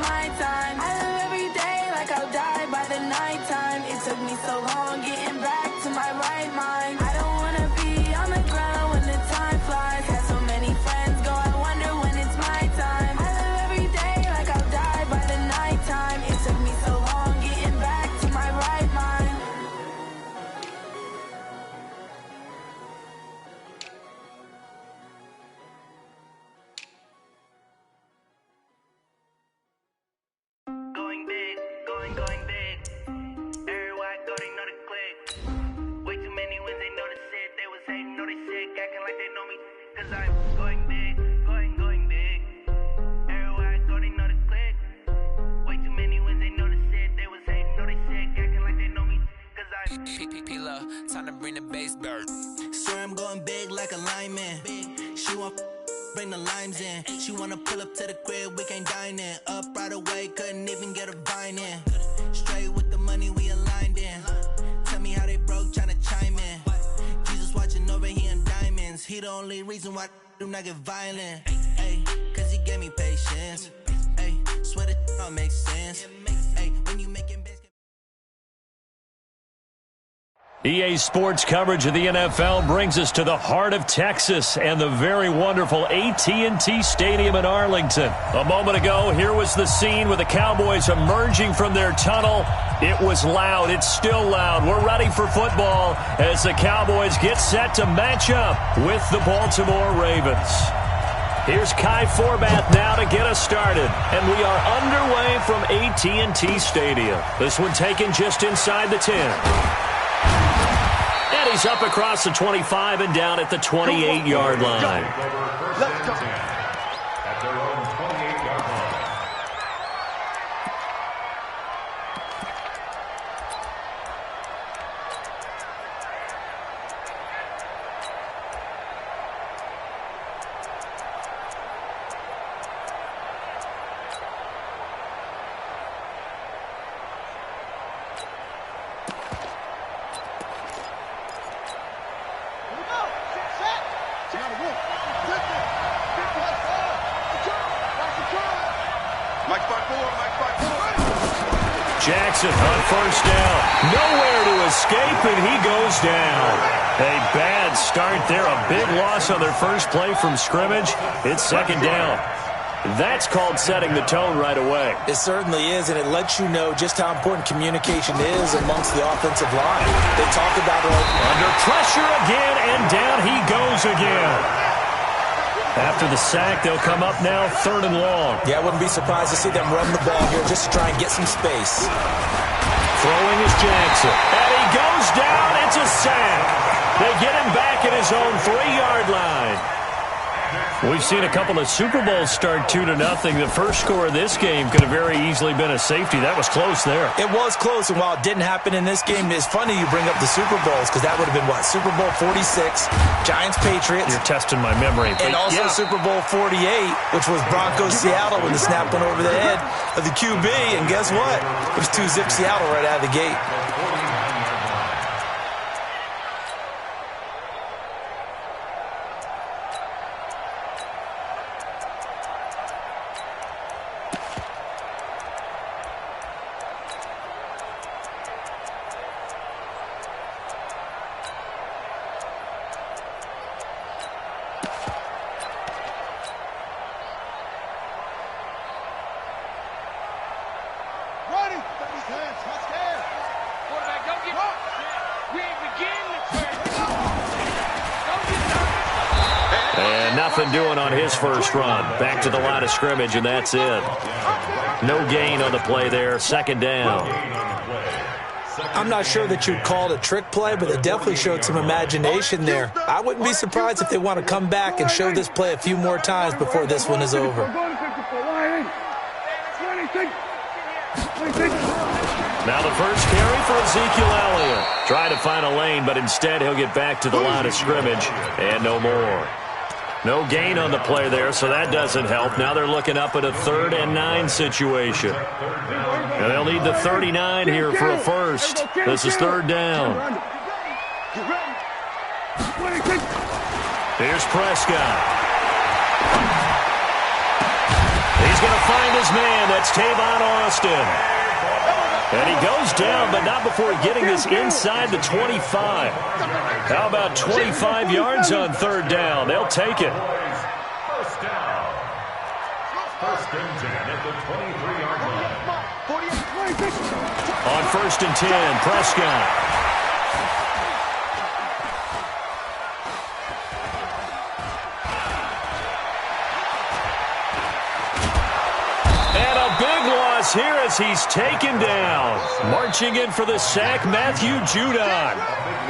my time. I live every day like I'll die by the nighttime. It took me so long getting back to my right mind. I don't wanna be on the ground when the time flies. Had so many friends go, I wonder when it's my time. I live every day like I'll die by the nighttime. It took me so long getting back to my right mind. Going big, going big. Everywhere I go, they know the click. Way too many wins, they know the shit. They was hating, know they sick, acting like they know me. Cause I'm going big, going big. Everywhere I go, they know the click. Way too many wins, they know the shit. They was hating, know they sick, acting like they know me. Cause I'm P-P-P-Lo, time to bring the bass bird. swear I'm going big like a lineman. She want bring the limes in. She wanna pull up to the crib, we can't dine in. Up right away, couldn't even get a vine in. Straight with the money we aligned in. Tell me how they broke, tryna chime in. Jesus watching over here in diamonds. He the only reason why I do not get violent. Ay, cause he gave me patience. Ay, swear that all makes sense. Ay, when you making best. EA Sports coverage of the NFL brings us to the heart of Texas and the very wonderful AT&T Stadium in Arlington. A moment ago, here was the scene with the Cowboys emerging from their tunnel. It was loud. It's still loud. We're ready for football as the Cowboys get set to match up with the Baltimore Ravens. Here's Kai Forbath now to get us started. And we are underway from AT&T Stadium. This one taken just inside the 10. And he's up across the 25 and down at the 28-yard line. Let's go. At their own 28-yard line. Jackson on first down. Nowhere to escape, and he goes down. A bad start there. A big loss on their first play from scrimmage. It's second down. That's called setting the tone right away. It certainly is, and it lets you know just how important communication is amongst the offensive line. They talk about it. Under pressure again, and down he goes again. After the sack, they'll come up now third and long. Yeah, I wouldn't be surprised to see them run the ball here just to try and get some space. Throwing is Jackson. And he goes down. It's a sack. They get him back at his own 3-yard line. We've seen a couple of Super Bowls start 2-0. The first score of this game could have very easily been a safety. That was close there. It was close, and while it didn't happen in this game, it's funny you bring up the Super Bowls because that would have been, what, Super Bowl 46, Giants-Patriots. You're testing my memory. And also Super Bowl 48, which was Broncos-Seattle when the snap went over the head of the QB. And guess what? It was 2-zip Seattle right out of the gate. Nothing doing on his first run. Back to the line of scrimmage, and that's it. No gain on the play there. Second down. I'm not sure that you'd call it a trick play, but they definitely showed some imagination there. I wouldn't be surprised if they want to come back and show this play a few more times before this one is over. Now the first carry for Ezekiel Elliott. Trying to find a lane, but instead he'll get back to the line of scrimmage, and no more. No gain on the play there, so that doesn't help. Now they're looking up at a 3rd and 9 situation. And they'll need the 39 here for a first. This is third down. Here's Prescott. He's he's going to find his man. That's Tavon Austin. And he goes down, but not before getting this inside the 25. How about 25 yards on third down? They'll take it. First down. First and 10 at the 23-yard line. On first and 10, Prescott. Here as he's taken down. Marching in for the sack, Matthew Judon.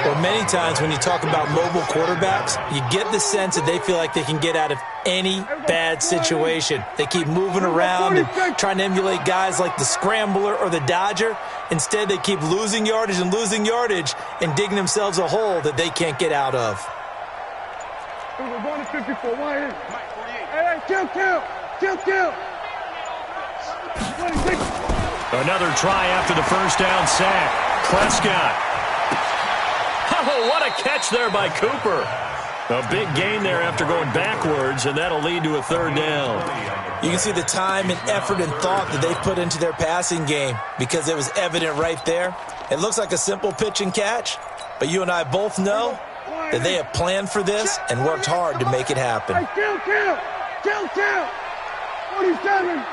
Well, many times when you talk about mobile quarterbacks, you get the sense that they feel like they can get out of any bad situation. They keep moving around and trying to emulate guys like the scrambler or the dodger. Instead, they keep losing yardage and digging themselves a hole that they can't get out of. We're going to 54. Hey, kill. Another try after the first down sack. Prescott. Oh, what a catch there by Cooper. A big gain there after going backwards, and that'll lead to a third down. You can see the time and effort and thought that they've put into their passing game because it was evident right there. It looks like a simple pitch and catch, but you and I both know that they have planned for this and worked hard to make it happen. Hey, kill. 47.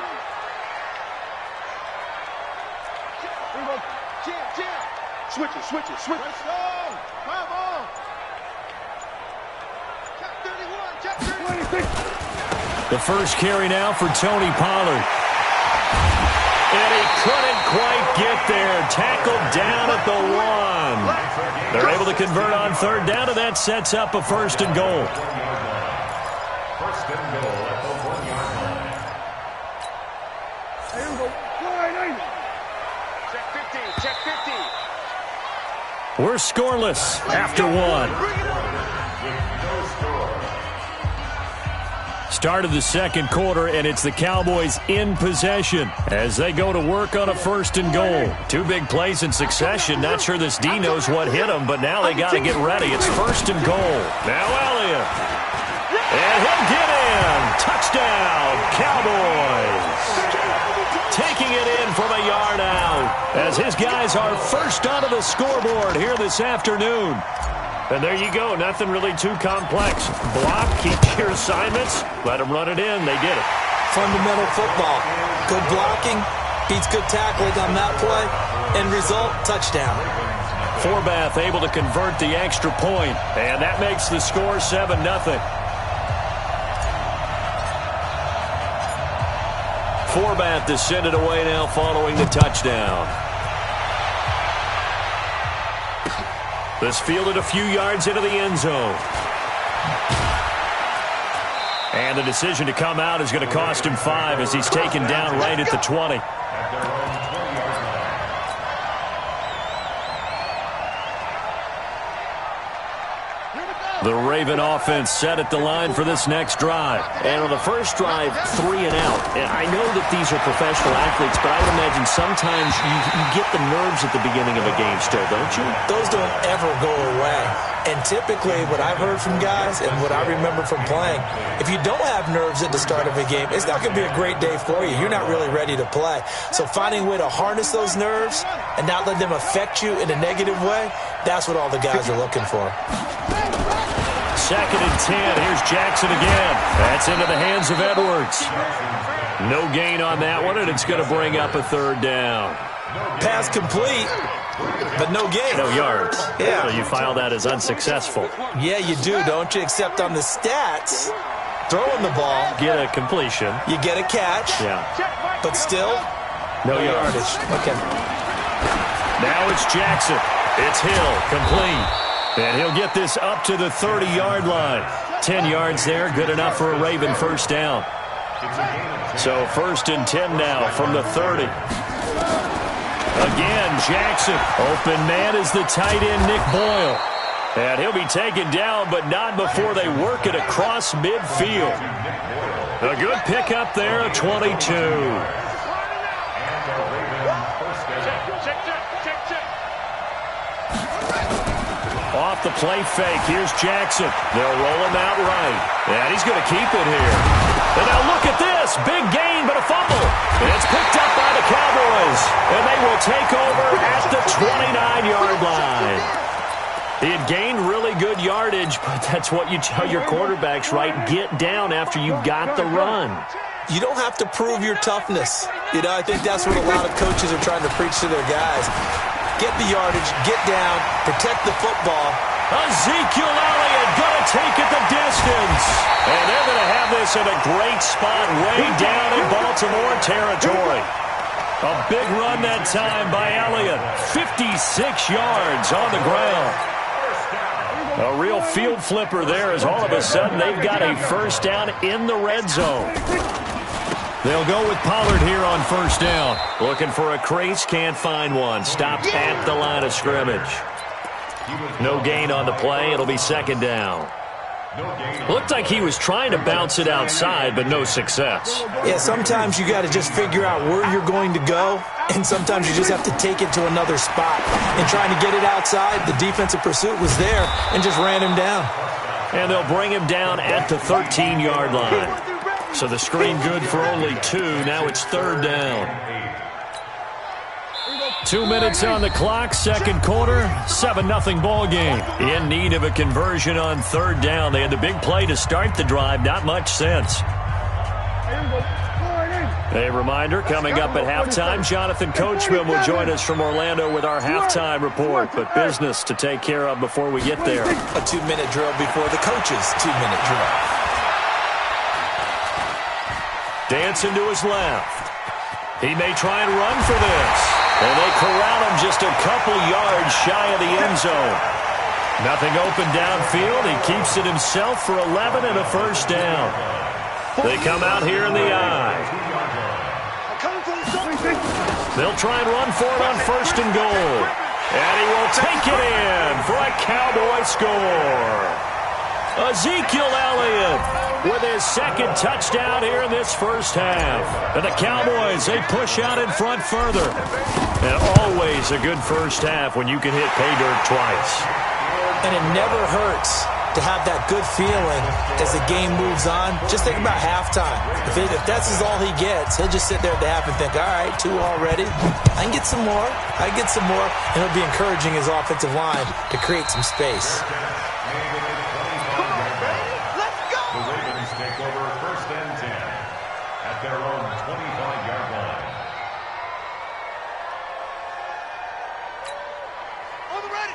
Switch it. Come on. Check 31. The first carry now for Tony Pollard. And he couldn't quite get there. Tackled down at the 1. They're able to convert on third down, and that sets up a first and goal. First and goal at the 1-yard line. Here we go. Check 50. We're scoreless after one. Start of the second quarter, and it's the Cowboys in possession as they go to work on a first and goal. Two big plays in succession. Not sure this D knows what hit him, but now they got to get ready. It's first and goal. Now Elliott. And he'll get in. Touchdown, Cowboys. Taking it in from a yard out as his guys are first onto the scoreboard here this afternoon. And there you go. Nothing really too complex. Block, keep your assignments, let them run it in. They did it. Fundamental football. Good blocking beats good tackling on that play. End result, touchdown. Forbath able to convert the extra point, and that makes the score 7-0. Forbath to send it away now following the touchdown. This fielded a few yards into the end zone. And the decision to come out is going to cost him 5 as he's taken down right at the 20. The Raven offense set at the line for this next drive. And on the first drive, 3 and out. And I know that these are professional athletes, but I would imagine sometimes you get the nerves at the beginning of a game still, don't you? Those don't ever go away. And typically what I've heard from guys and what I remember from playing, if you don't have nerves at the start of a game, it's not going to be a great day for you. You're not really ready to play. So finding a way to harness those nerves and not let them affect you in a negative way, that's what all the guys are looking for. Second and 10. Here's Jackson again. That's into the hands of Edwards. No gain on that one, and it's going to bring up a third down. Pass complete, but no gain. No yards. Yeah. So you file that as unsuccessful. Yeah, you do, don't you? Except on the stats, throwing the ball. Get a completion. You get a catch. Yeah. But still, no yardage. Okay. Now it's Jackson. It's Hill, complete. And he'll get this up to the 30-yard line. 10 yards there, good enough for a Raven first down. So first and 10 now from the 30. Again, Jackson. Open man is the tight end, Nick Boyle. And he'll be taken down, but not before they work it across midfield. A good pickup there, a 22. Off the play fake, here's Jackson. They'll roll him out right. And he's going to keep it here. And now look at this. Big gain, but a will take over at the 29-yard line. He had gained really good yardage, but that's what you tell your quarterbacks, right? Get down after you got the run. You don't have to prove your toughness. You know, I think that's what a lot of coaches are trying to preach to their guys. Get the yardage, get down, protect the football. Ezekiel Elliott going to take it the distance. And they're going to have this in a great spot way down in Baltimore territory. A big run that time by Elliott. 56 yards on the ground. A real field flipper there as all of a sudden they've got a first down in the red zone. They'll go with Pollard here on first down. Looking for a crease, can't find one. Stopped at the line of scrimmage. No gain on the play. It'll be second down. Looked like he was trying to bounce it outside, but no success. Yeah, sometimes you got to just figure out where you're going to go, and sometimes you just have to take it to another spot. And trying to get it outside, the defensive pursuit was there and just ran him down. And they'll bring him down at the 13-yard line. So the screen good for only 2. Now it's third down. 2 minutes on the clock, second quarter, 7-0 ball game. In need of a conversion on third down. They had the big play to start the drive, not much sense. A reminder, coming up at halftime, Jonathan Coachman will join us from Orlando with our halftime report, but business to take care of before we get there. A 2-minute drill before the coach's 2-minute drill. Dancing to his left. He may try and run for this. And they corral him just a couple yards shy of the end zone. Nothing open downfield. He keeps it himself for 11 and a first down. They come out here in the eye. They'll try and run for it on first and goal. And he will take it in for a Cowboy score. Ezekiel Elliott with his second touchdown here in this first half. And the Cowboys, they push out in front further. And always a good first half when you can hit pay dirt twice. And it never hurts to have that good feeling as the game moves on. Just think about halftime. If that's all he gets, he'll just sit there at the half and think, all right, 2 already. I can get some more. I can get some more. And he'll be encouraging his offensive line to create some space.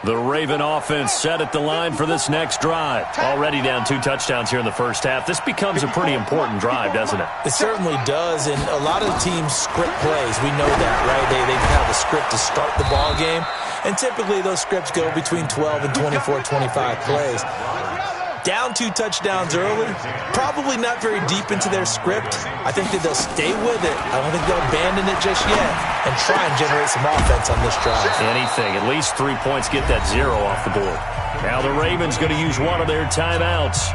The Raven offense set at the line for this next drive. Already down 2 touchdowns here in the first half. This becomes a pretty important drive, doesn't it? It certainly does, and a lot of the teams script plays. We know that, right? They have a script to start the ball game, and typically those scripts go between 12 and 24, 25 plays. Down 2 touchdowns early, probably not very deep into their script. I think that they'll stay with it. I don't think they'll abandon it just yet and try and generate some offense on this drive. Anything, at least 3 points, get that 0 off the board. Now the Ravens going to use one of their timeouts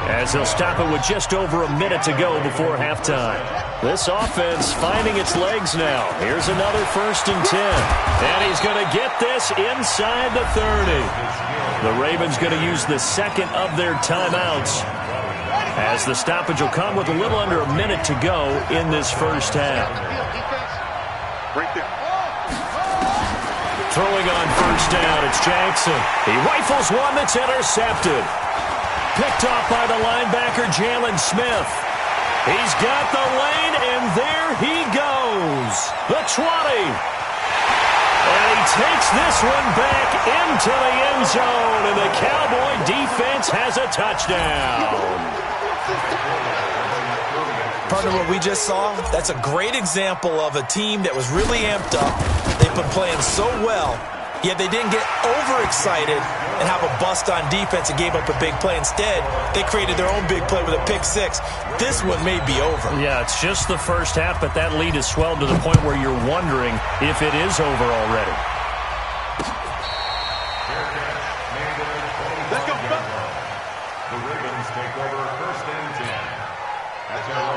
as they'll stop it with just over a minute to go before halftime. This offense finding its legs now. Here's another first and 10. And he's going to get this inside the 30. The Ravens going to use the second of their timeouts as the stoppage will come with a little under a minute to go in this first half. Throwing on first down, it's Jackson. He rifles one that's intercepted. Picked off by the linebacker, Jalen Smith. He's got the lane, and there he goes. The 20. And he takes this one back into the end zone, and the Cowboy defense has a touchdown. Partner, what we just saw, that's a great example of a team that was really amped up. They've been playing so well, yet they didn't get overexcited and have a bust on defense and gave up a big play. Instead, they created their own big play with a pick-6. This one may be over. Yeah, it's just the first half, but that lead has swelled to the point where you're wondering if it is over already.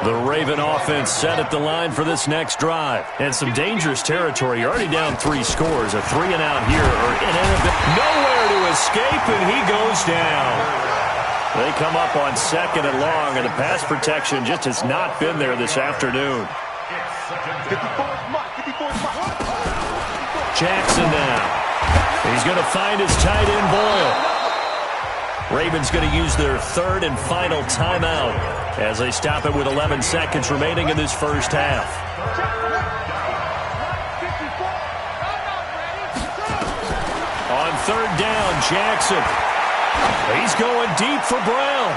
The Raven offense set at the line for this next drive. And some dangerous territory. You're already down 3 scores. A 3-and-out here. Nowhere to escape, and he goes down. They come up on second and long, and the pass protection just has not been there this afternoon. 54 is Mike. 54 is Mike. Jackson now. He's going to find his tight end, Boyle. Ravens going to use their third and final timeout as they stop it with 11 seconds remaining in this first half. On third down, Jackson. He's going deep for Brown.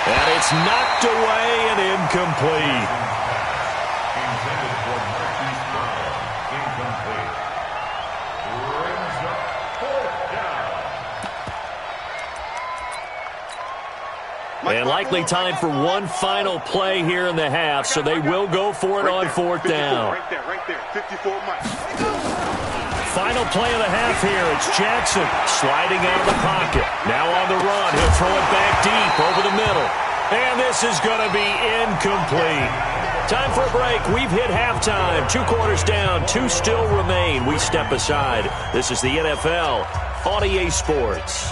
And it's knocked away and incomplete. Intended for Marquise Brown. Incomplete. Brings up fourth down. And likely time for one final play here in the half, so they will go for it on fourth down. Right there. 54 Mike. Final play of the half here. It's Jackson sliding out of the pocket. Now on the run. He'll throw it back deep over the middle. And this is going to be incomplete. Time for a break. We've hit halftime. 2 quarters down. 2 still remain. We step aside. This is the NFL on EA Sports.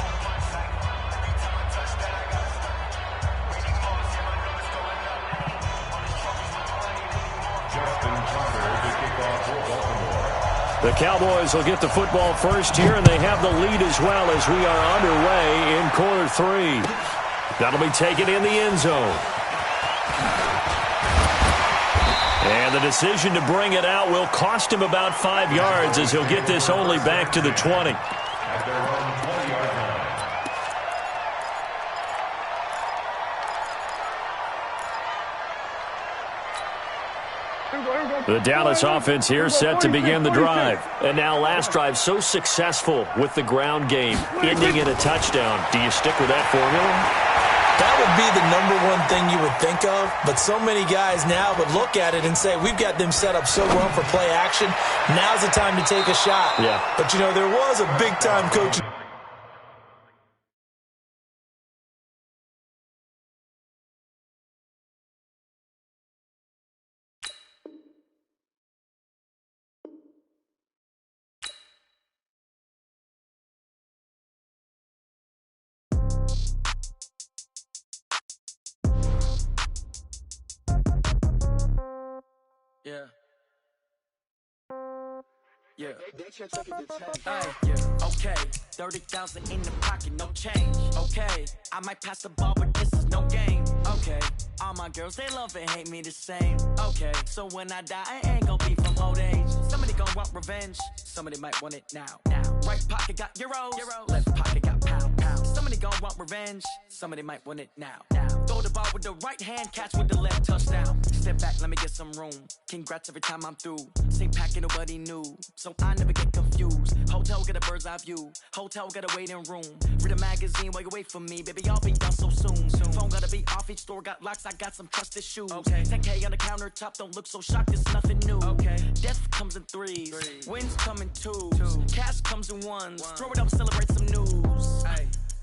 The Cowboys will get the football first here, and they have the lead as well as we are underway in quarter 3. That'll be taken in the end zone. And the decision to bring it out will cost him about 5 yards as he'll get this only back to the 20. At their own 20-yard line. The Dallas offense here set to begin the drive. And now last drive so successful with the ground game, ending in a touchdown. Do you stick with that formula? That would be the #1 thing you would think of, but so many guys now would look at it and say, we've got them set up so well for play action. Now's the time to take a shot. Yeah. But, you know, there was a big-time coach. Yeah. Yeah. Okay. 30,000 in the pocket, no change. Okay. I might pass the ball, but this is no game. Okay. All my girls, they love and hate me the same. Okay. So when I die, I ain't gon' be from old age. Somebody gon' want revenge. Somebody might want it now. Right pocket got euros. Left pocket got pound. Somebody gon' want revenge. Somebody might want it now. Throw the ball with the right hand, catch with the left, touchdown. Step back, let me get some room. Congrats every time I'm through. Same packet, nobody knew. So I never get confused. Hotel get a bird's eye view. Hotel got a waiting room. Read a magazine while you wait for me. Baby, I'll be done so soon. Phone gotta be off, each store got locks. I got some trusted shoes. 10K on the countertop, don't look so shocked, it's nothing new. Death comes in threes. Wins come in twos. Cash comes in ones. Throw it up, celebrate some news.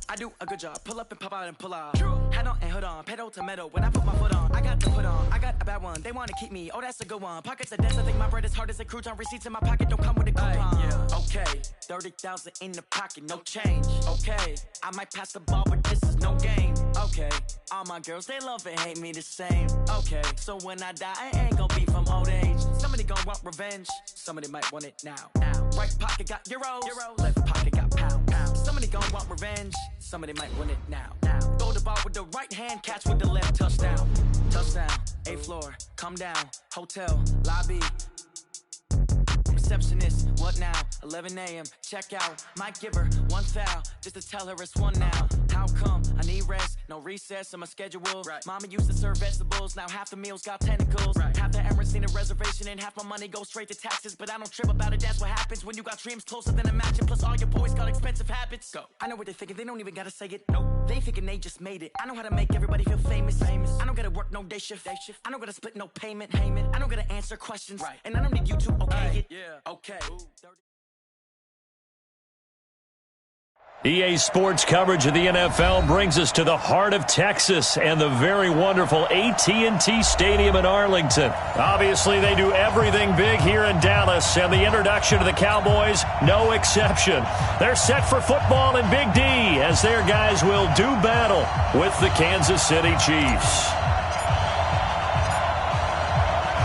I do a good job. Pull up and pop out and pull out. Head on and hood on. Pedal to metal. When I put my foot on, I got to put on. I got a bad one. They want to keep me. Oh, that's a good one. Pockets are dense. I think my bread is hard as a crouton. Receipts in my pocket don't come with a coupon. Okay. 30,000 in the pocket. No change. Okay. I might pass the ball, but this is no game. Okay. All my girls, they love and hate me the same. Okay. So when I die, I ain't gonna be from old age. Somebody gonna want revenge. Somebody might want it now. Right pocket got euros. Left pocket got pound. Somebody gon' want revenge. Somebody might win it now. Throw the ball with the right hand, catch with the left, touchdown. Touchdown, 8th floor, come down. Hotel, lobby. Receptionist, what now? 11 a.m., check out. Might give her one foul, just to tell her it's one now. How come? I need rest, no recess in my schedule. Mama used to serve vegetables, now half the meals got tentacles. Half the errands need a reservation and half my money goes straight to taxes. But I don't trip about it, that's what happens when you got dreams closer than a mansion. Plus all your boys got expensive habits. Go. I know what they're thinking, they don't even gotta say it. Nope. They thinking they just made it. I know how to make everybody feel famous. I don't gotta work no day shift. I don't gotta split no payment. I don't gotta answer questions. And I don't need you to okay it. Okay. EA Sports coverage of the NFL brings us to the heart of Texas and the very wonderful AT&T Stadium in Arlington. Obviously, they do everything big here in Dallas, and the introduction to the Cowboys, no exception. They're set for football in Big D as their guys will do battle with the Kansas City Chiefs.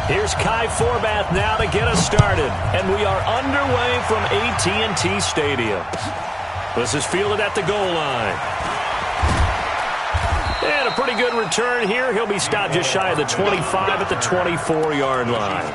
Here's Kai Forbath now to get us started. And we are underway from AT&T Stadium. This is fielded at the goal line. And a pretty good return here. He'll be stopped just shy of the 25 at the 24-yard line.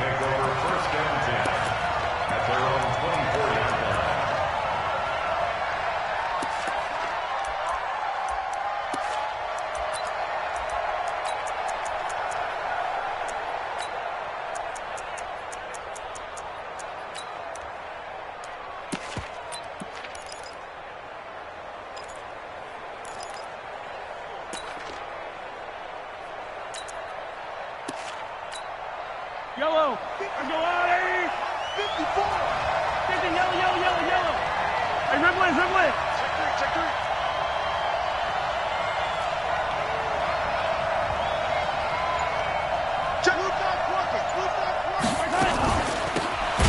Yellow. Let's go out, 54. Yellow. Hey, Rimley. Check three.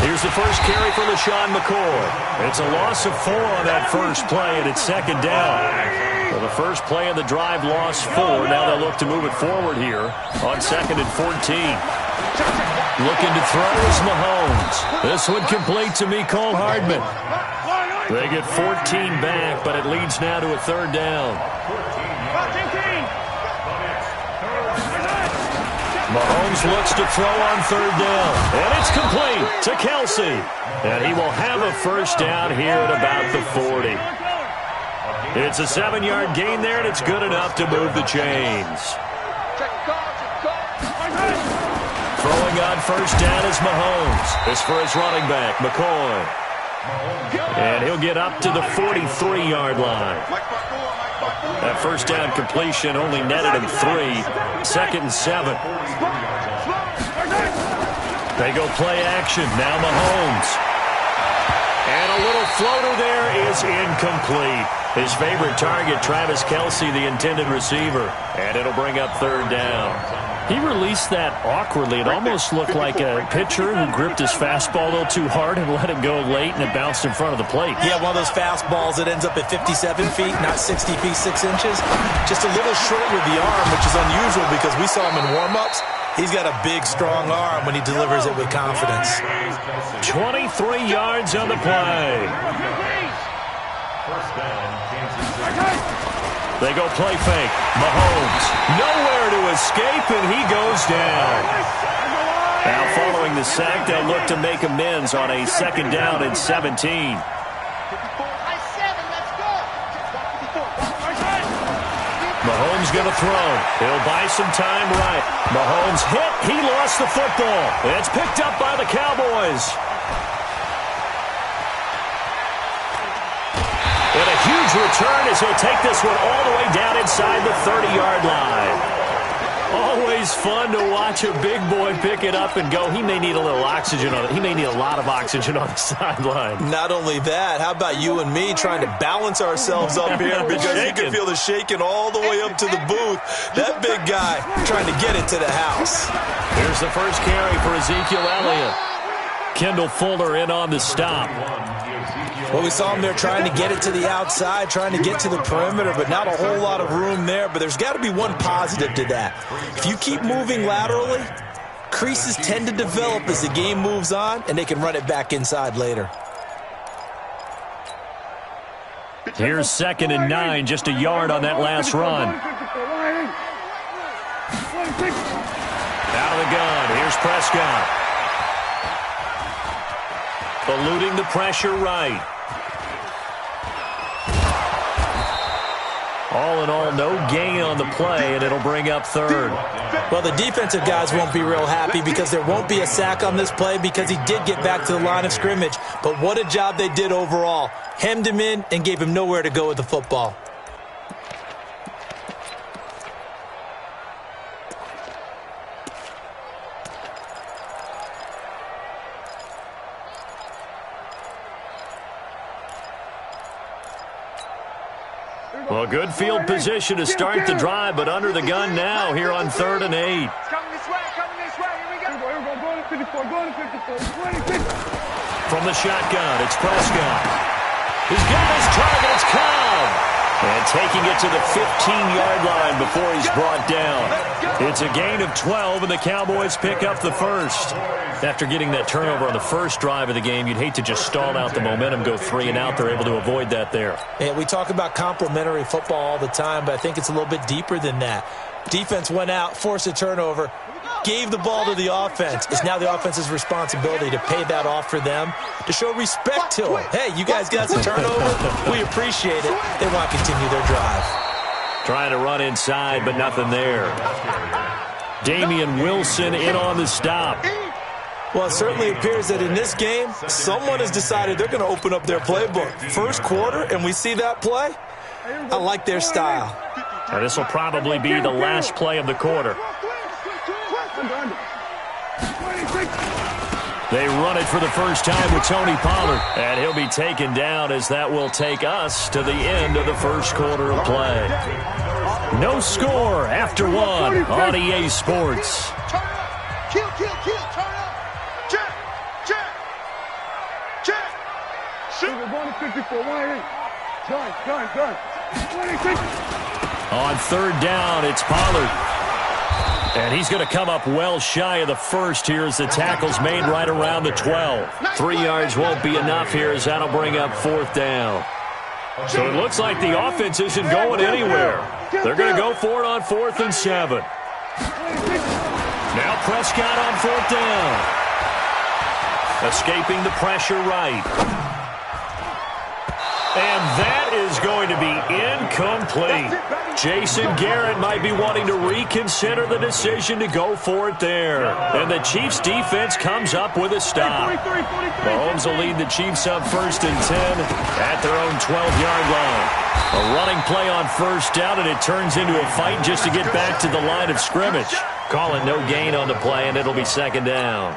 Here's the first carry for LaShawn McCoy. It's a loss of 4 on that first play, and it's second down. So the first play of the drive lost 4. Now they'll look to move it forward here on 2nd and 14. Looking to throw is Mahomes. This one complete to Mecole Hardman. They get 14 back, but it leads now to a 3rd down. Mahomes looks to throw on 3rd down. And it's complete to Kelsey. And he will have a first down here at about the 40. It's a 7-yard gain there, and it's good enough to move the chains. Throwing on first down is Mahomes. This for his running back, McCoy. And he'll get up to the 43-yard line. That first down completion only netted him 3. 2nd and 7. They go play action. Now Mahomes. And a little floater there is incomplete. His favorite target, Travis Kelce, the intended receiver. And it'll bring up 3rd down. He released that awkwardly. It almost looked like a pitcher who gripped his fastball a little too hard and let it go late, and it bounced in front of the plate. Yeah, one of those fastballs that ends up at 57 feet, not 60 feet, 6 inches. Just a little short with the arm, which is unusual because we saw him in warm-ups. He's got a big, strong arm when he delivers it with confidence. 23 yards on the play. They go play fake. Mahomes nowhere to escape, and he goes down. Now following the sack, they'll look to make amends on a 2nd down and 17. Mahomes going to throw. He'll buy some time right. Mahomes hit. He lost the football. It's picked up by the Cowboys. And a huge return as he'll take this one all the way down inside the 30-yard line. Always fun to watch a big boy pick it up and go. He may need a little oxygen on it. He may need a lot of oxygen on the sideline. Not only that, how about you and me trying to balance ourselves up here because you can feel the shaking all the way up to the booth. That big guy trying to get it to the house. Here's the first carry for Ezekiel Elliott. Kendall Fuller in on the stop. Well, we saw him there trying to get it to the outside, trying to get to the perimeter, but not a whole lot of room there. But there's got to be one positive to that. If you keep moving laterally, creases tend to develop as the game moves on, and they can run it back inside later. Here's 2nd and 9, just a yard on that last run. Out of the gun, here's Prescott. Eluding the pressure right. All in all, no gain on the play, and it'll bring up 3rd. Well, the defensive guys won't be real happy because there won't be a sack on this play because he did get back to the line of scrimmage. But what a job they did overall. Hemmed him in and gave him nowhere to go with the football. Well, good field position to start the drive, but under the gun now here on 3rd and 8. Coming this way. Here we go. Going to 54. From the shotgun, it's Prescott. He's got his target. It's Cobb. And taking it to the 15-yard line before he's brought down. It's a gain of 12, and the Cowboys pick up the first. After getting that turnover on the first drive of the game, you'd hate to just stall out the momentum, go 3 and out. They're able to avoid that there. Yeah, we talk about complementary football all the time, but I think it's a little bit deeper than that. Defense went out, forced a turnover, gave the ball to the offense. It's now the offense's responsibility to pay that off for them, to show respect to them. Hey, you guys got some turnover. We appreciate it. They want to continue their drive. Trying to run inside, but nothing there. Damian Wilson in on the stop. Well, it certainly appears that in this game, someone has decided they're going to open up their playbook. First quarter, and we see that play. I like their style. Now, this will probably be the last play of the quarter. They run it for the first time with Tony Pollard, and he'll be taken down as that will take us to the end of the first quarter of play. No score after 1 on EA Sports. Kill, turn up. Check. Shoot. 154, 188. Gun. 26. On third down, it's Pollard. And he's going to come up well shy of the first here as the tackle's made right around the 12. 3 yards won't be enough here as that'll bring up fourth down. So it looks like the offense isn't going anywhere. They're going to go for it on 4th and 7. Now Prescott on 4th down. Escaping the pressure right. And that is going to be incomplete. Jason Garrett might be wanting to reconsider the decision to go for it there. And the Chiefs defense comes up with a stop. Mahomes will lead the Chiefs up 1st and 10 at their own 12-yard line. A running play on first down, and it turns into a fight just to get back to the line of scrimmage. Call it no gain on the play, and it'll be 2nd down.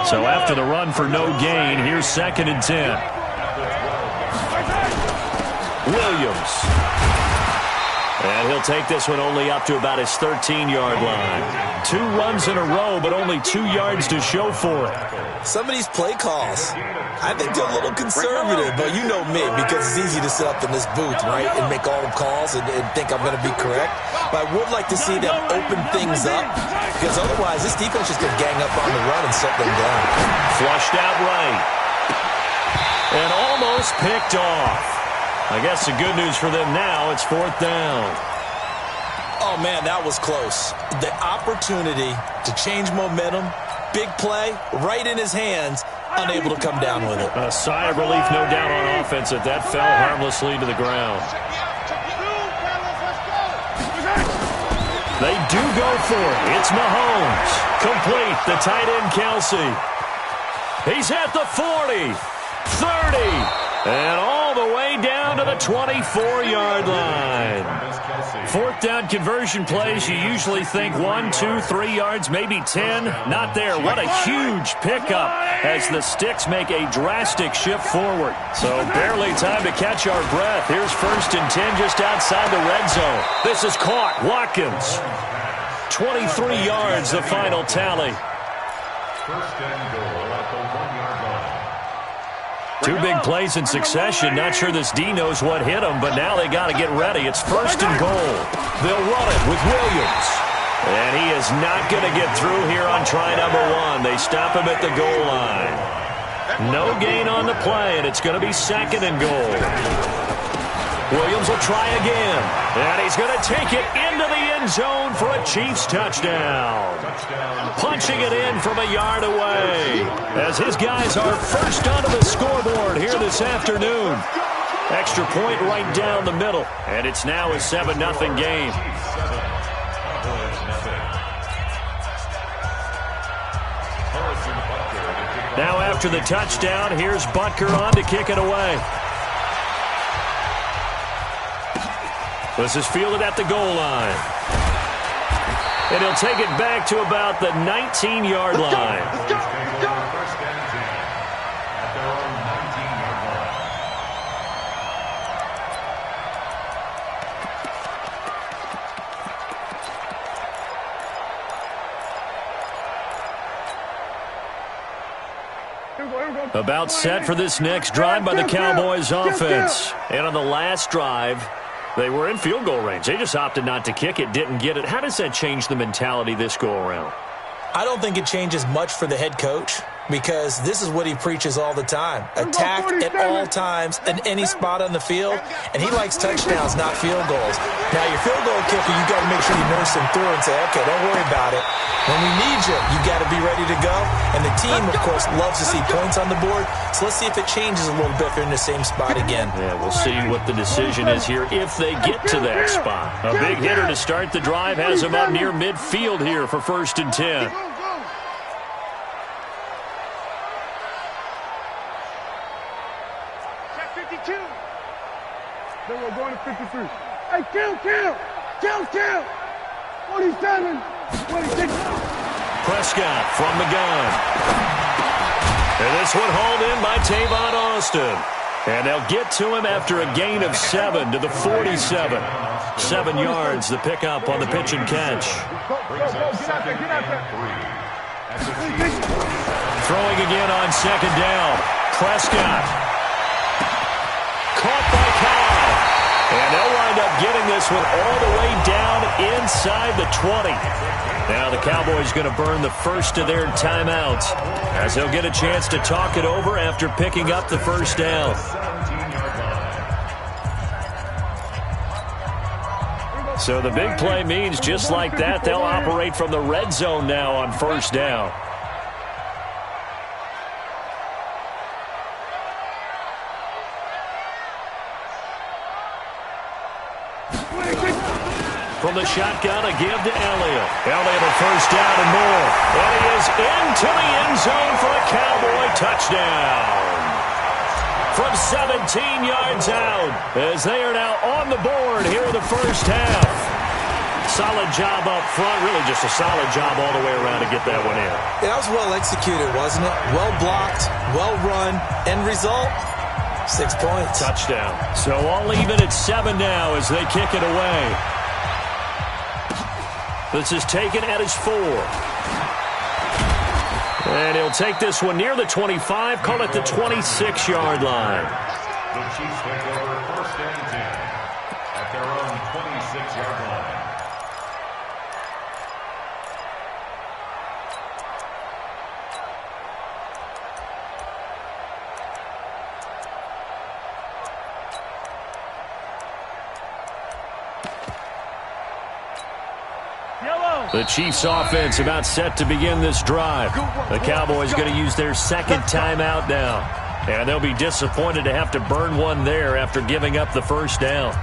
So after the run for no gain, here's 2nd and 10. Williams. And he'll take this one only up to about his 13-yard line. 2 runs in a row, but only 2 yards to show for it. Some of these play calls, I think they're a little conservative, but you know me, because it's easy to sit up in this booth, right, and make all the calls and think I'm going to be correct. But I would like to see them open things up, because otherwise this defense is going to gang up on the run and shut them down. Flushed out right. And almost picked off. I guess the good news for them now, it's 4th down. Oh, man, that was close. The opportunity to change momentum, big play, right in his hands, unable to come down with it. A sigh of relief, no doubt, on offense that fell harmlessly to the ground. They do go for it. It's Mahomes. Complete. The tight end, Kelsey. He's at the 40, 30. And all the way down to the 24-yard line. 4th down conversion plays, you usually think 1, 2, 3 yards, maybe 10. Not there. What a huge pickup as the sticks make a drastic shift forward. So barely time to catch our breath. Here's 1st and 10 just outside the red zone. This is caught. Watkins. 23 yards, the final tally. 1st and goal at the 1-yard line. 2 big plays in succession. Not sure this D knows what hit him, but now they got to get ready. It's 1st and goal. They'll run it with Williams. And he is not going to get through here on try number 1. They stop him at the goal line. No gain on the play, and it's going to be 2nd and goal. Williams will try again. And he's going to take it into the end zone for a Chiefs touchdown. Punching it in from a yard away as his guys are first onto the scoreboard here this afternoon. Extra point right down the middle. And it's now a 7-0 game. Now after the touchdown, here's Butker on to kick it away. This is fielded at the goal line. And he'll take it back to about the 19-yard line. Let's go. 1st and 10 at their own 19-yard line. About set for this next drive by the Cowboys offense. And on the last drive, they were in field goal range. They just opted not to kick it, didn't get it. How does that change the mentality this go-around? I don't think it changes much for the head coach because this is what he preaches all the time. Attack at all times in any spot on the field, and he likes touchdowns, not field goals. Now, your field goal kicker, you got to make sure you nurse him through and say, okay, don't worry about it. When we need you, you got to be ready to go. And the team, of course, loves to see points on the board, so let's see if it changes a little bit if they're in the same spot again. Yeah, we'll see what the decision is here if they get to that spot. A big hitter to start the drive has him up near midfield here for 1st and 10. Then we're going to 53. Hey, count! 47, 26. Prescott from the gun. And this one hauled in by Tavon Austin. And they'll get to him after a gain of 7 to the 47. 7 yards, the pickup on the pitch and catch. Throwing again on 2nd down. Prescott. Caught by Cobb. And they'll wind up getting this one all the way down inside the 20. Now the Cowboys going to burn the first of their timeouts as they'll get a chance to talk it over after picking up the 1st down. So the big play means just like that, they'll operate from the red zone now on 1st down. From the shotgun, a give to Elliott. Elliott a 1st down and more. And he is into the end zone for a Cowboy touchdown. From 17 yards out, as they are now on the board here in the 1st half. Solid job up front, really just a solid job all the way around to get that one in. Yeah, that was well executed, wasn't it? Well blocked, well run. End result, 6 points. Touchdown. So all even at 7 now as they kick it away. This is taken at his 4. And he'll take this one near the 25, call it the 26-yard line. The Chiefs take over 1st and 10 at their own 26-yard line. The Chiefs offense about set to begin this drive. The Cowboys going to use their 2nd timeout now. And they'll be disappointed to have to burn one there after giving up the 1st down.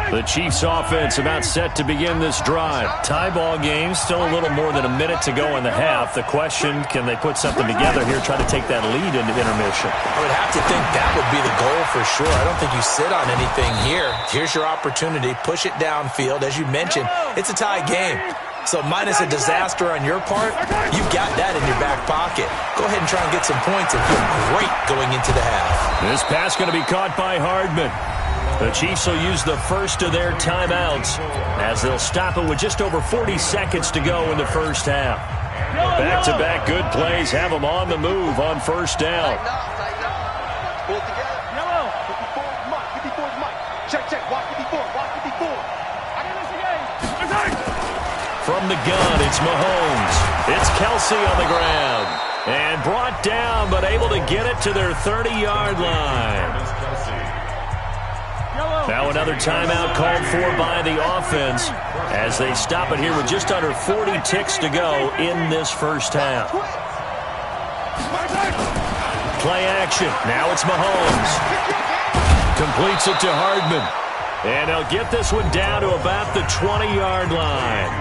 The Chiefs offense about set to begin this drive. Tie ball game, still a little more than a minute to go in the half. The question, can they put something together here, try to take that lead into intermission? I would have to think that would be the goal for sure. I don't think you sit on anything here. Here's your opportunity. Push it downfield. As you mentioned, it's a tie game. So minus a disaster on your part, you've got that in your back pocket. Go ahead and try and get some points and feel great going into the half. This pass going to be caught by Hardman. The Chiefs will use the first of their timeouts as they'll stop it with just over 40 seconds to go in the 1st half. Back-to-back good plays have them on the move on 1st down. From the gun, it's Mahomes. It's Kelsey on the ground. And brought down, but able to get it to their 30-yard line. Now another timeout called for by the offense as they stop it here with just under 40 ticks to go in this 1st half. Play action. Now it's Mahomes. Completes it to Hardman. And they'll get this one down to about the 20-yard line.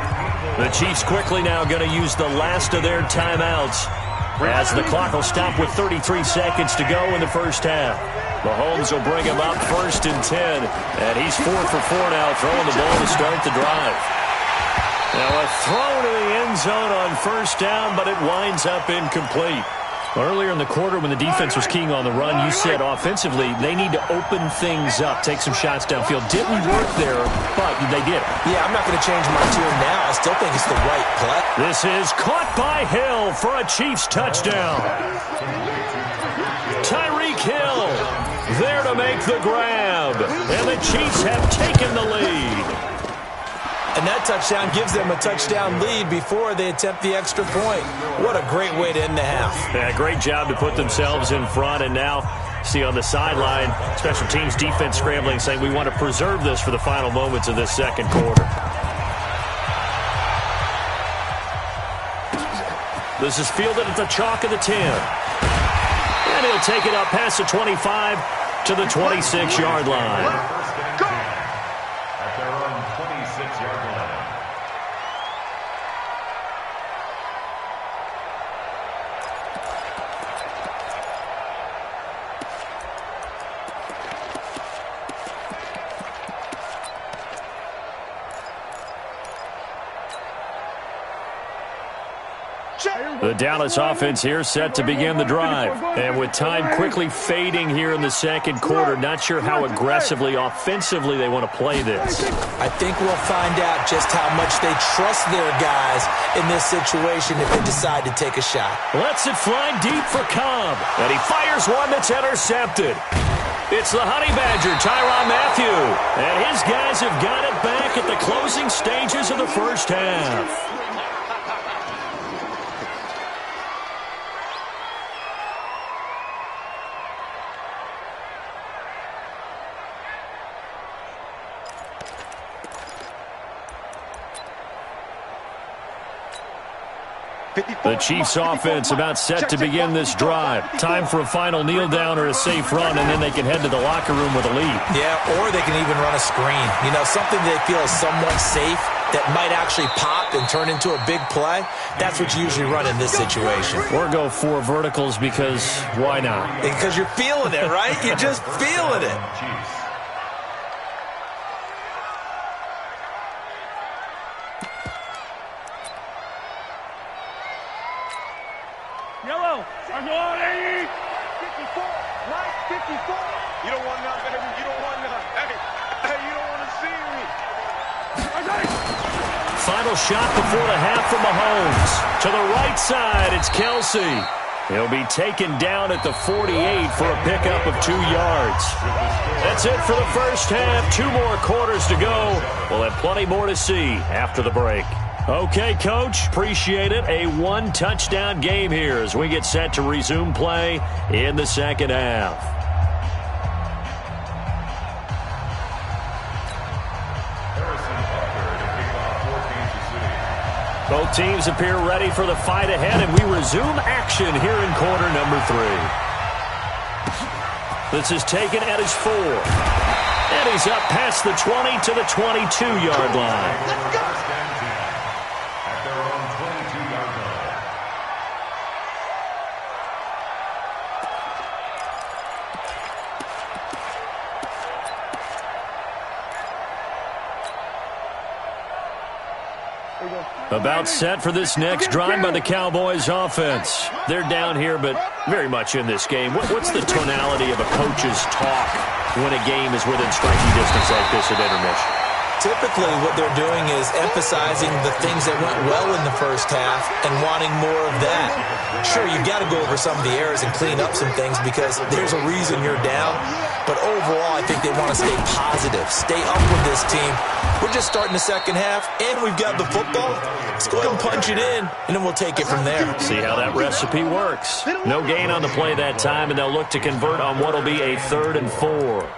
The Chiefs quickly now going to use the last of their timeouts as the clock will stop with 33 seconds to go in the 1st half. Mahomes will bring him up 1st and 10, and he's 4 for 4 now, throwing the ball to start the drive. Now a throw to the end zone on first down, but it winds up incomplete. Earlier in the quarter when the defense was keying on the run, you said offensively they need to open things up, take some shots downfield. Didn't work there, but they did it. Yeah, I'm not going to change my tune now. I still think it's the right play. This is caught by Hill for a Chiefs touchdown. Tyreek Hill there to make the grab, and the Chiefs have taken the lead. And that touchdown gives them a touchdown lead before they attempt the extra point. What a great way to end the half. Yeah, great job to put themselves in front. And now, see on the sideline, special teams defense scrambling, saying we want to preserve this for the final moments of this second quarter. This is fielded at the chalk of the 10. And he'll take it up past the 25 to the 26-yard line. The Dallas offense here set to begin the drive. And with time quickly fading here in the second quarter, not sure how aggressively, offensively they want to play this. I think we'll find out just how much they trust their guys in this situation if they decide to take a shot. Lets it fly deep for Cobb. And he fires one that's intercepted. It's the Honey Badger, Tyrann Mathieu. And his guys have got it back at the closing stages of the first half. The Chiefs offense about set to begin this drive. Time for a final kneel down or a safe run, and then they can head to the locker room with a lead. Yeah, or they can even run a screen. You know, something they feel is somewhat safe that might actually pop and turn into a big play. That's what you usually run in this situation. Or go 4 verticals because why not? Because you're feeling it, right? You're just feeling it. Yellow. I'm going 80. 54. Right. 54. You don't want nothing, baby. You don't want nothing. Hey, you don't want to see me. Final shot before the half from Mahomes. To the right side, it's Kelsey. He'll be taken down at the 48 for a pickup of 2 yards. That's it for the first half. 2 more quarters to go. We'll have plenty more to see after the break. Okay, Coach, appreciate it. A 1-touchdown game here as we get set to resume play in the second half. Both teams appear ready for the fight ahead, and we resume action here in quarter number 3. This is taken at his 4. And he's up past the 20 to the 22-yard line. Let's go! At their own 22-yard line. About set for this next drive by the Cowboys offense. They're down here, but very much in this game. What's the tonality of a coach's talk when a game is within striking distance like this at intermission? Typically, what they're doing is emphasizing the things that went well in the first half and wanting more of that. Sure, you've got to go over some of the errors and clean up some things because there's a reason you're down. But overall, I think they want to stay positive, stay up with this team. We're just starting the second half, and we've got the football. Let's go ahead and punch it in, and then we'll take it from there. See how that recipe works. No gain on the play that time, and they'll look to convert on what will be a 3rd and 4.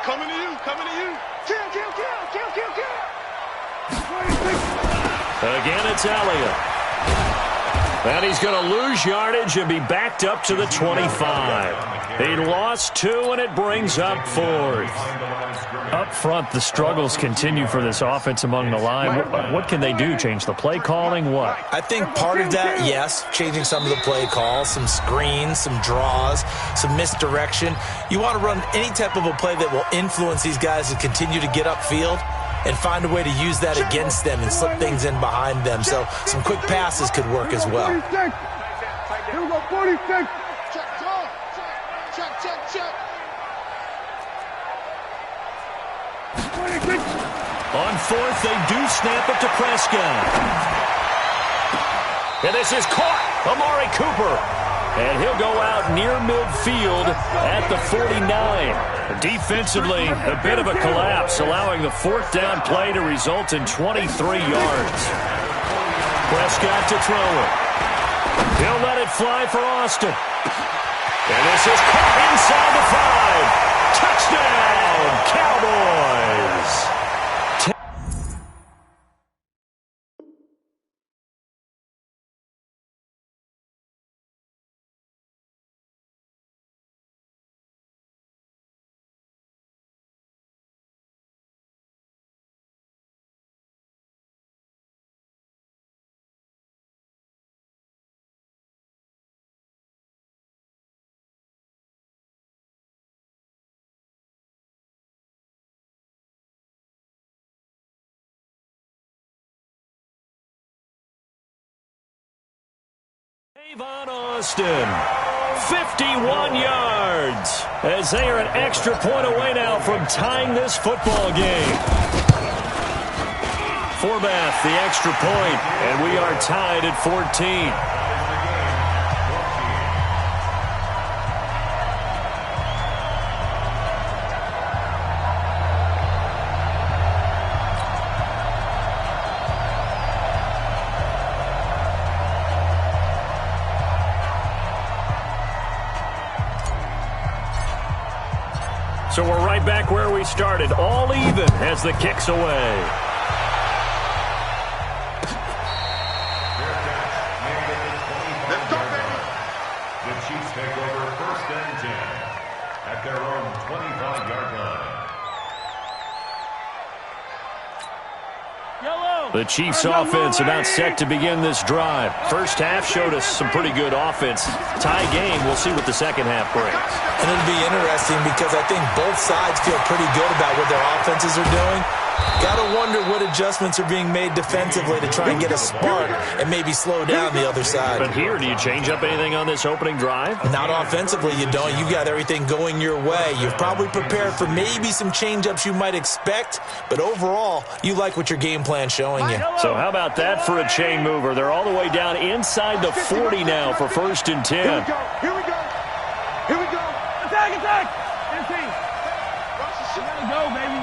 Coming to you, coming to you. Kill. Again, it's Elliott. And he's going to lose yardage and be backed up to the 25. He lost 2, and it brings up 4th. Up front, the struggles continue for this offense among the line. What can they do? Change the play calling? What? I think part of that, yes, changing some of the play calls, some screens, some draws, some misdirection. You want to run any type of a play that will influence these guys to continue to get upfield and find a way to use that against them and slip things in behind them. So some quick passes could work as well. Here we go, 46. Check. On 4th, they do snap it to Prescott. And this is caught. Amari Cooper. And he'll go out near midfield at the 49. Defensively, a bit of a collapse, allowing the 4th down play to result in 23 yards. Prescott to throw it. He'll let it fly for Austin. And this is caught inside the 5. Touchdown, Cowboys. Von Austin, 51 yards, as they are an extra point away now from tying this football game. Forbath, the extra point, and we are tied at 14. So we're right back where we started, all even as the kick's away. Let's go, baby. The Chiefs take over 1st and 10 at their own 25-yard line. The Chiefs offense about set to begin this drive. First half showed us some pretty good offense. Tie game, we'll see what the second half brings. And it'll be interesting because I think both sides feel pretty good about what their offenses are doing. Got to wonder what adjustments are being made defensively to try and get a spark and maybe slow down the other side. But here, do you change up anything on this opening drive? Not offensively, you don't. You've got everything going your way. You've probably prepared for maybe some change-ups you might expect, but overall, you like what your game plan's showing you. So how about that for a chain mover? They're all the way down inside the 40 now for 1st and 10. Here we go. Attack. You gotta go, baby.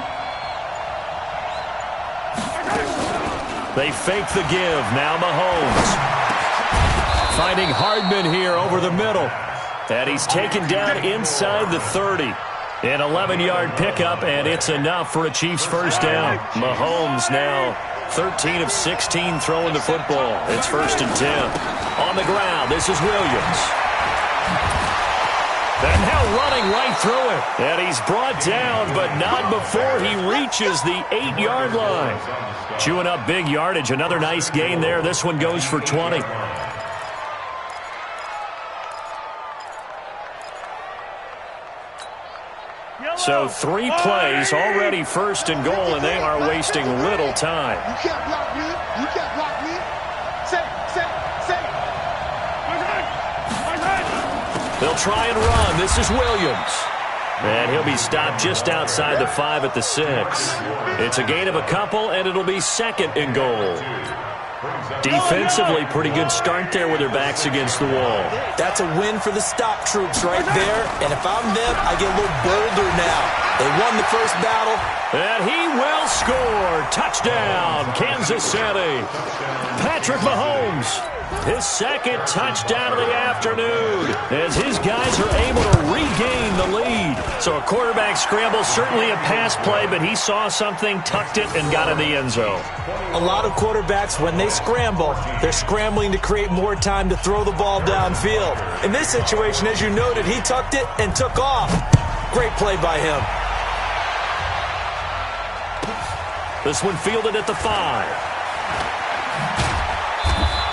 They fake the give. Now Mahomes. Finding Hardman here over the middle. And he's taken down inside the 30. An 11-yard pickup, and it's enough for a Chiefs first down. Mahomes now 13 of 16 throwing the football. It's 1st and 10. On the ground, this is Williams. And now running right through it. And he's brought down, but not before he reaches the 8-yard line. Chewing up big yardage. Another nice gain there. This one goes for 20. So 3 plays, already 1st and goal, and they are wasting little time. You can't block me. Say. They'll try and run. This is Williams. And he'll be stopped just outside the 5 at the 6. It's a gain of a couple, and it'll be 2nd and goal. Defensively, pretty good start there with their backs against the wall. That's a win for the stop troops right there. And if I'm them, I get a little bolder now. They won the first battle. And he will score. Touchdown, Kansas City. Patrick Mahomes His second touchdown of the afternoon as his guys are able to regain the lead. So a quarterback scramble, certainly a pass play, but he saw something, tucked it, and got in the end zone. A lot of quarterbacks, when they scramble, they're scrambling to create more time to throw the ball downfield. In this situation, as you noted, he tucked it and took off. Great play by him. This one fielded at the 5.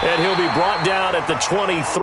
And he'll be brought down at the 23.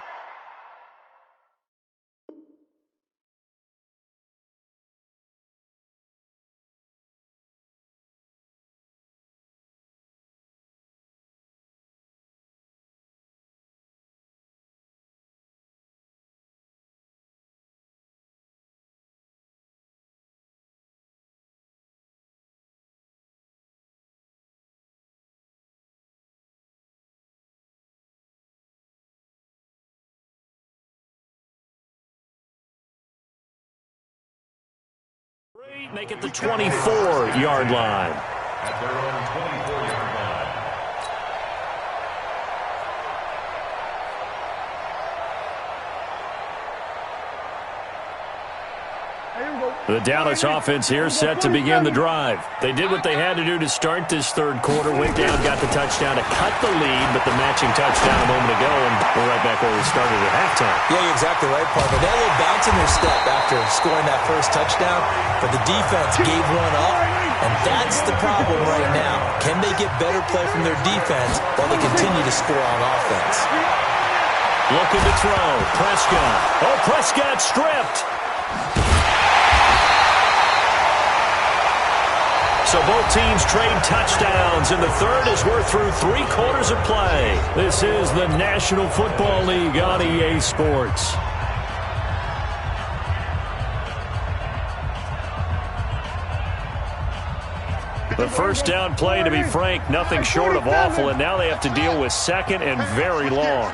Make it the 24-yard line. At their own 24-yard line. The Dallas offense here set to begin the drive. They did what they had to do to start this third quarter. Went down, got the touchdown to cut the lead, but the matching touchdown a moment ago, and we're right back where we started at halftime. Yeah, you're exactly right, partner. They had a little bounce in their step after scoring that first touchdown, but the defense gave one up, and that's the problem right now. Can they get better play from their defense while they continue to score on offense? Looking to throw. Prescott. Oh, Prescott stripped. So both teams trade touchdowns, and the third as we're through 3 quarters of play. This is the National Football League on EA Sports. The first down play, to be frank, nothing short of awful, and now they have to deal with second and very long.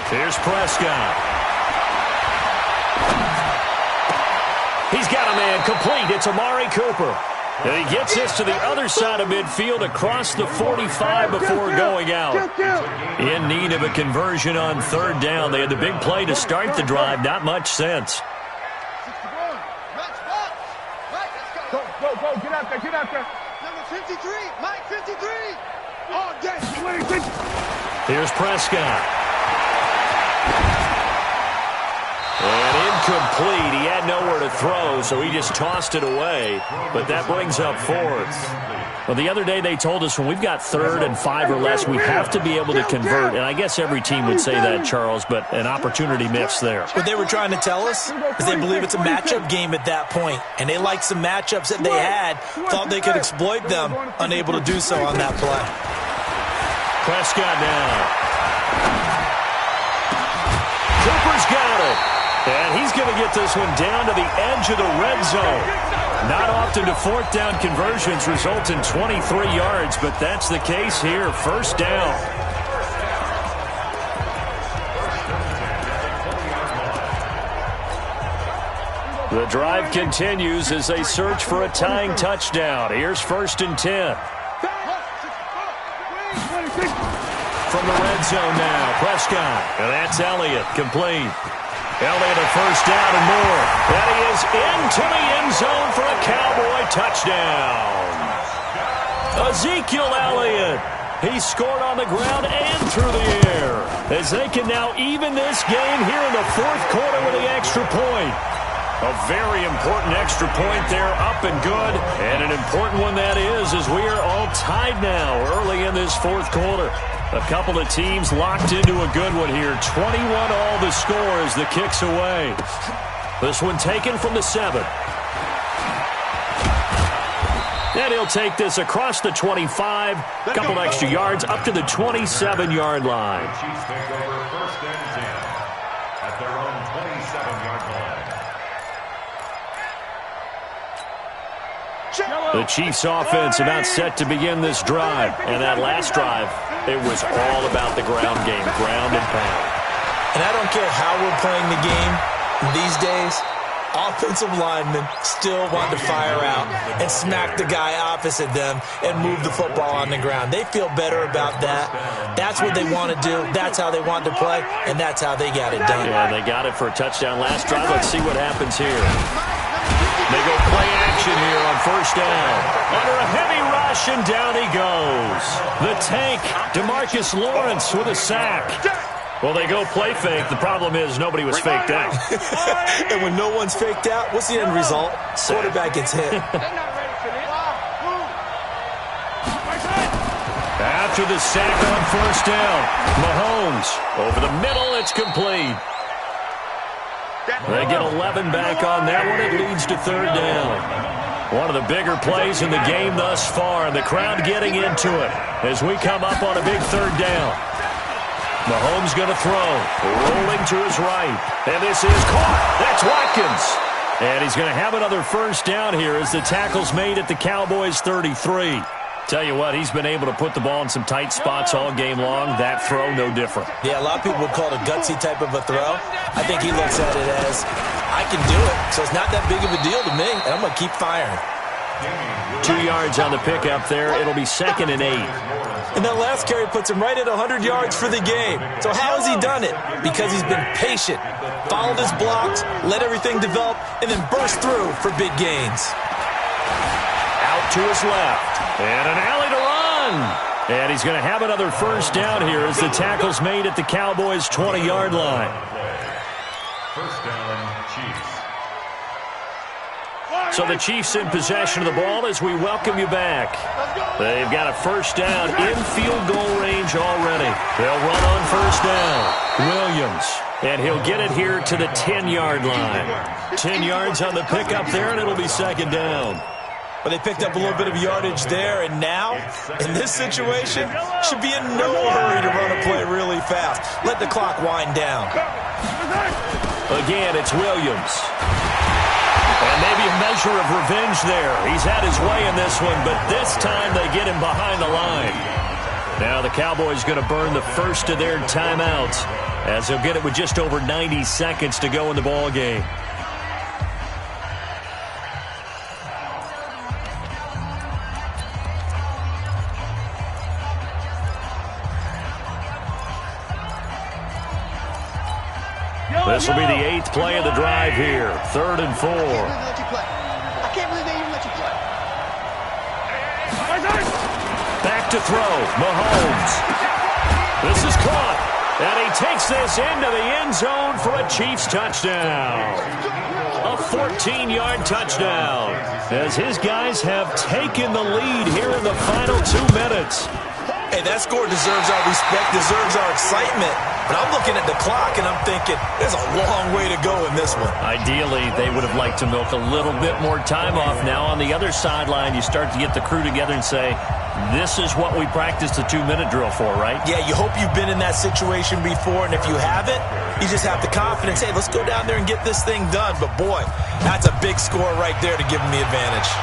Here's Prescott. He's got a man complete. It's Amari Cooper. And he gets this to the other side of midfield across the 45 before going out. In need of a conversion on third down. They had the big play to start the drive. Not much sense. Go, get out there. Number 53, Mike 53. All day. Here's Prescott. And incomplete. He had nowhere to throw, so he just tossed it away. But that brings up fourth. Well, the other day they told us when we've got third and 5 or less, we have to be able to convert. And I guess every team would say that, Charles, but an opportunity missed there. What they were trying to tell us is they believe it's a matchup game at that point. And they liked some matchups that they had, thought they could exploit them, unable to do so on that play. Prescott now. Cooper's got it. And he's going to get this one down to the edge of the red zone. Not often do fourth down conversions result in 23 yards, but that's the case here. First down. The drive continues as they search for a tying touchdown. Here's 1st and 10. From the red zone now, Prescott. And that's Elliott, complete. Elliott a first down and more. And he is into the end zone for a Cowboy touchdown. Ezekiel Elliott. He scored on the ground and through the air as they can now even this game here in the fourth quarter with the extra point. A very important extra point there, up and good. And an important one that is, as we are all tied now early in this fourth quarter. A couple of teams locked into a good one here. 21 all the score as the kick's away. This one taken from the 7. And he'll take this across the 25. A couple extra yards up to the 27-yard line. The Chiefs take over 1st and 10 at their own 27-yard line. The Chiefs offense about set to begin this drive. And that last drive, it was all about the ground game, ground and pound. And I don't care how we're playing the game these days, offensive linemen still want to fire out and smack the guy opposite them and move the football on the ground. They feel better about that. That's what they want to do. That's how they want to play, and that's how they got it done. Yeah, they got it for a touchdown last drive. Let's see what happens here. They go play action here on first down. Under a heavy rush, and down he goes. The tank, DeMarcus Lawrence with a sack. Well, they go play fake. The problem is nobody was faked out. And when no one's faked out, what's the end result? Quarterback gets hit. After the sack on first down, Mahomes over the middle. It's complete. They get 11 back on that one. It leads to third down. One of the bigger plays in the game thus far, and the crowd getting into it as we come up on a big third down. Mahomes going to throw, rolling to his right, and this is caught. That's Watkins. And he's going to have another first down here as the tackle's made at the Cowboys' 33. Tell you what, he's been able to put the ball in some tight spots all game long. That throw, no different. Yeah, a lot of people would call it a gutsy type of a throw. I think he looks at it as, I can do it, so it's not that big of a deal to me, and I'm going to keep firing. 2 yards on the pickup there. It'll be 2nd and 8. And that last carry puts him right at 100 yards for the game. So how has he done it? Because he's been patient, followed his blocks, let everything develop, and then burst through for big gains. Out to his left. And an alley to run. And he's going to have another first down here as the tackle's made at the Cowboys' 20-yard line. First down, Chiefs. So the Chiefs in possession of the ball as we welcome you back. They've got a first down in field goal range already. They'll run on first down. Williams. And he'll get it here to the 10-yard line. 10 yards on the pickup there, and it'll be second down. But they picked up a little bit of yardage there, and now, in this situation, should be in no hurry to run a play really fast. Let the clock wind down. Again, it's Williams. And maybe a measure of revenge there. He's had his way in this one, but this time they get him behind the line. Now the Cowboys going to burn the first of their timeouts as they'll get it with just over 90 seconds to go in the ball game. This will be the 8th play of the drive here. 3rd and 4. I can't believe they even let you play. Back to throw. Mahomes. This is caught. And he takes this into the end zone for a Chiefs touchdown. A 14-yard touchdown. As his guys have taken the lead here in the final 2 minutes. Hey, that score deserves our respect, deserves our excitement. But I'm looking at the clock, and I'm thinking, there's a long way to go in this one. Ideally, they would have liked to milk a little bit more time off. Now, on the other sideline, you start to get the crew together and say, this is what we practiced the 2-minute drill for, right? Yeah, you hope you've been in that situation before, and if you haven't, you just have the confidence, hey, let's go down there and get this thing done. But, boy, that's a big score right there to give them the advantage.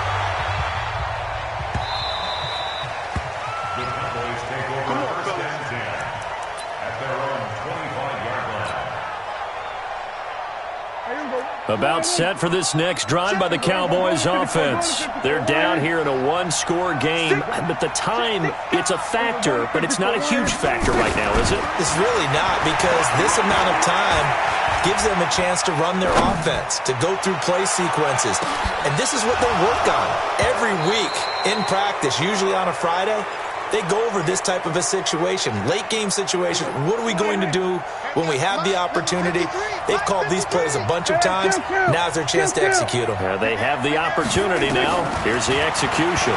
About set for this next drive by the Cowboys offense. They're down here in a 1-score game, but the time, it's a factor, but it's not a huge factor right now, is it? It's really not, because this amount of time gives them a chance to run their offense, to go through play sequences. And this is what they work on every week in practice, usually on a Friday. They go over this type of a situation, late game situation. What are we going to do when we have the opportunity? They've called these plays a bunch of times. Now's their chance to execute them. They have the opportunity now. Here's the execution.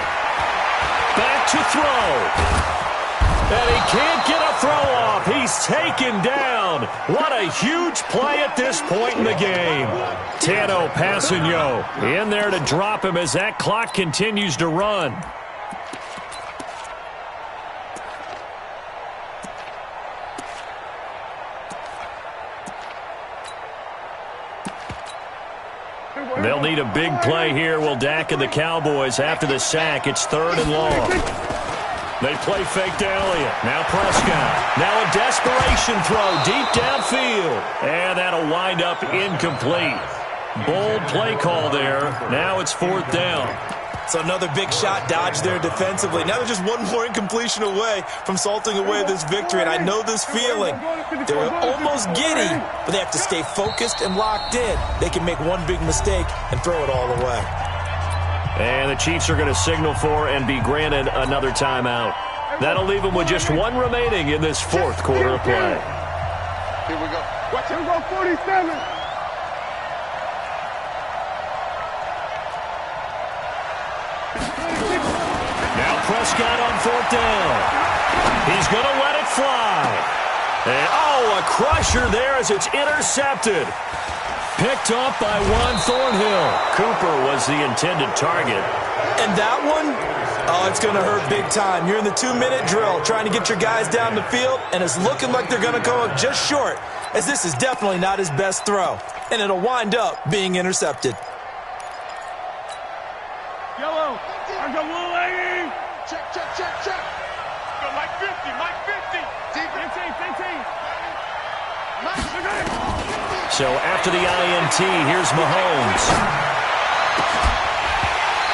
Back to throw. And he can't get a throw off. He's taken down. What a huge play at this point in the game. Tano Passanio in there to drop him as that clock continues to run. They'll need a big play here. Will Dak and the Cowboys after the sack. It's 3rd and long. They play fake to Elliott. Now Prescott. Now a desperation throw deep downfield. And that'll wind up incomplete. Bold play call there. Now it's 4th down. So another big shot dodged there defensively. Now they're just one more incompletion away from salting away this victory. And I know this feeling. They're almost giddy, but they have to stay focused and locked in. They can make one big mistake and throw it all away. And the Chiefs are going to signal for and be granted another timeout. That'll leave them with just one remaining in this 4th quarter of play. Here we go. Watch it. Go 47. Now Prescott on 4th down. He's going to let it fly. And, a crusher there as it's intercepted. Picked off by Juan Thornhill. Cooper was the intended target. And that one, it's going to hurt big time. You're in the 2-minute drill trying to get your guys down the field, and it's looking like they're going to go up just short, as this is definitely not his best throw. And it'll wind up being intercepted. Yellow. There's a little lady. Check. Go Mike 50. Mike 50. 15. So after the INT, here's Mahomes.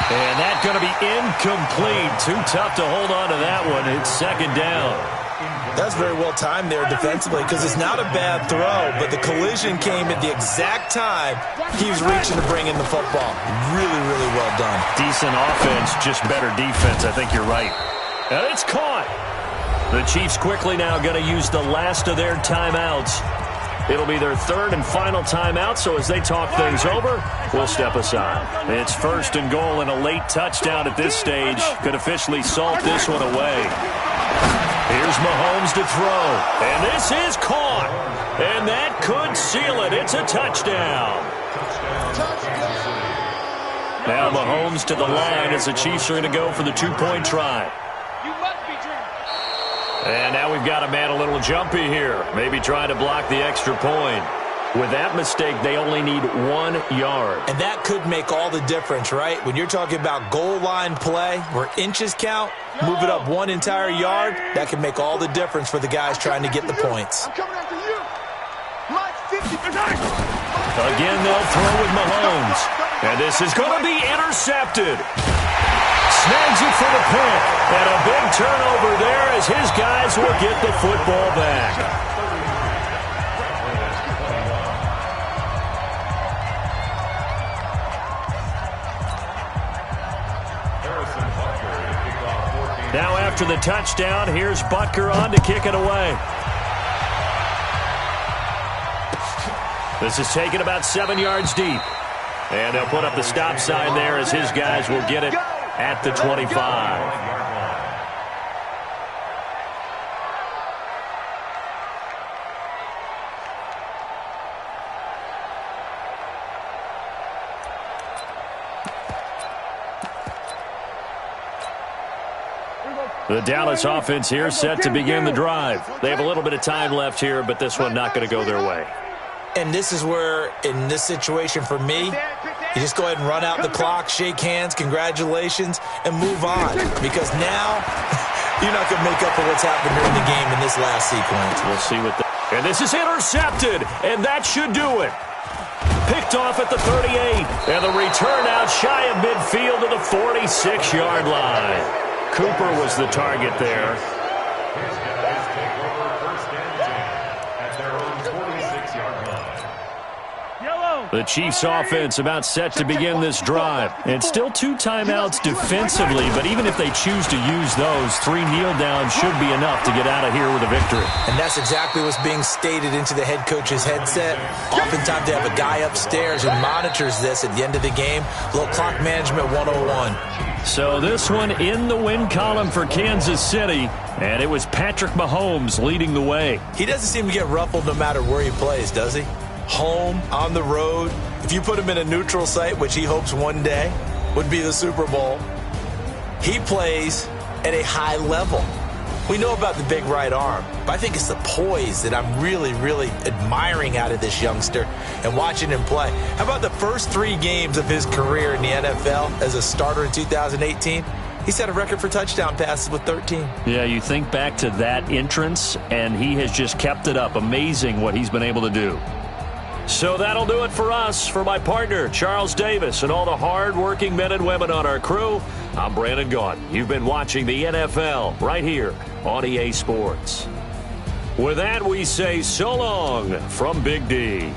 And that's going to be incomplete. Too tough to hold on to that one. It's 2nd down. That's very well timed there defensively, because it's not a bad throw, but the collision came at the exact time he was reaching to bring in the football. Really, really well done. Decent offense, just better defense. I think you're right. And it's caught. The Chiefs quickly now going to use the last of their timeouts. It'll be their 3rd and final timeout, so as they talk things over, we'll step aside. It's 1st and goal, and a late touchdown at this stage could officially salt this one away. Here's Mahomes to throw, and this is caught, and that could seal it. It's a touchdown. Now Mahomes to the line as the Chiefs are going to go for the 2-point try. And now we've got a man a little jumpy here, maybe trying to block the extra point. With that mistake, they only need 1 yard. And that could make all the difference, right? When you're talking about goal line play, where inches count, move it up 1 entire yard, that can make all the difference for the guys trying to get the points. I'm coming after you. Mike 50. Again, they'll throw with Mahomes. And this is going to be intercepted. Snags it for the pick. And a big turnover there as his guys will get the football back. Now after the touchdown, here's Butker on to kick it away. This is taken about 7 yards deep. And they'll put up the stop sign there as his guys will get it at the 25. The Dallas offense here set to begin the drive. They have a little bit of time left here, but this one not going to go their way. And this is where, in this situation for me, you just go ahead and run out the clock, shake hands, congratulations, and move on. Because now, you're not going to make up for what's happened during the game in this last sequence. We'll see what the... And this is intercepted, and that should do it. Picked off at the 38, and the return out shy of midfield to the 46-yard line. Cooper was the target there. His guys take over 1st and 10 at their own 46-yard line. The Chiefs offense about set to begin this drive. And still 2 timeouts defensively, but even if they choose to use those, 3 kneel downs should be enough to get out of here with a victory. And that's exactly what's being stated into the head coach's headset. Oftentimes they have a guy upstairs who monitors this at the end of the game. A little clock management 101. So this one in the win column for Kansas City, and it was Patrick Mahomes leading the way. He doesn't seem to get ruffled no matter where he plays, does he? Home, on the road. If you put him in a neutral site, which he hopes one day would be the Super Bowl, he plays at a high level. We know about the big right arm, but I think it's the poise that I'm really, really admiring out of this youngster and watching him play. How about the first 3 games of his career in the NFL as a starter in 2018? He set a record for touchdown passes with 13. Yeah, you think back to that entrance, and he has just kept it up. Amazing what he's been able to do. So that'll do it for us. For my partner, Charles Davis, and all the hard-working men and women on our crew, I'm Brandon Gaudin. You've been watching the NFL right here on EA Sports. With that, we say so long from Big D.